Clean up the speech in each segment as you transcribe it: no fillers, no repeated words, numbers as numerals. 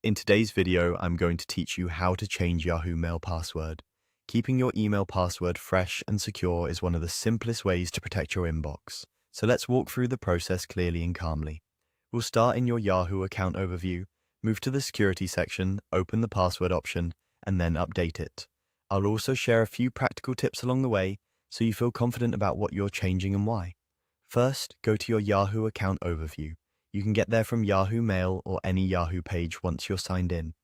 In today's video, I'm going to teach you how to change Yahoo Mail password. Keeping your email password fresh and secure is one of the simplest ways to protect your inbox. So let's walk through the process clearly and calmly. We'll start in your Yahoo account overview, move to the security section, open the password option, and then update it. I'll also share a few practical tips along the way so you feel confident about what you're changing and why. First, go to your Yahoo account overview. You can get there from Yahoo Mail or any Yahoo page once you're signed in.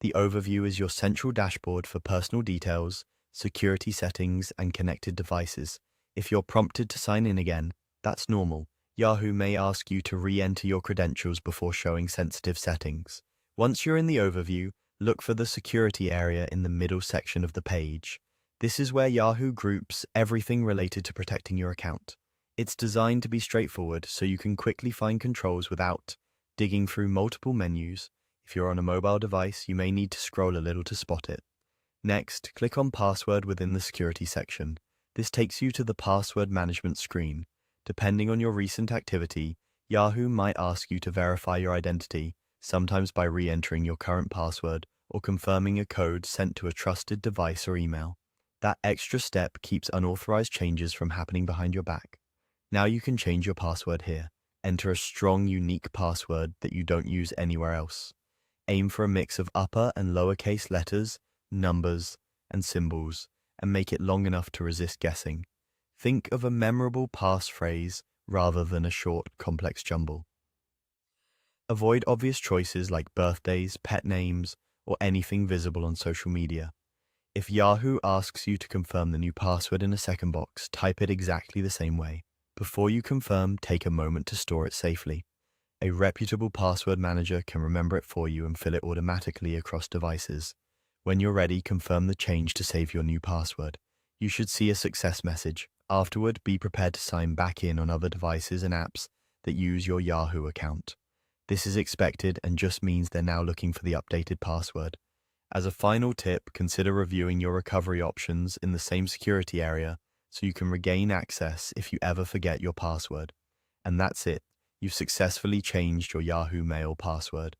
The overview is your central dashboard for personal details, security settings, and connected devices. If you're prompted to sign in again, that's normal. Yahoo may ask you to re-enter your credentials before showing sensitive settings. Once you're in the overview, look for the security area in the middle section of the page. This is where Yahoo groups everything related to protecting your account. It's designed to be straightforward so you can quickly find controls without digging through multiple menus. If you're on a mobile device, you may need to scroll a little to spot it. Next, click on Password within the security section. This takes you to the password management screen. Depending on your recent activity, Yahoo might ask you to verify your identity, sometimes by re-entering your current password or confirming a code sent to a trusted device or email. That extra step keeps unauthorized changes from happening behind your back. Now you can change your password here. Enter a strong, unique password that you don't use anywhere else. Aim for a mix of upper and lowercase letters, numbers, and symbols, and make it long enough to resist guessing. Think of a memorable passphrase rather than a short, complex jumble. Avoid obvious choices like birthdays, pet names, or anything visible on social media. If Yahoo asks you to confirm the new password in a second box, type it exactly the same way. Before you confirm, take a moment to store it safely. A reputable password manager can remember it for you and fill it automatically across devices. When you're ready, confirm the change to save your new password. You should see a success message. Afterward, be prepared to sign back in on other devices and apps that use your Yahoo account. This is expected and just means they're now looking for the updated password. As a final tip, consider reviewing your recovery options in the same security area so you can regain access if you ever forget your password. And that's it. You've successfully changed your Yahoo Mail password.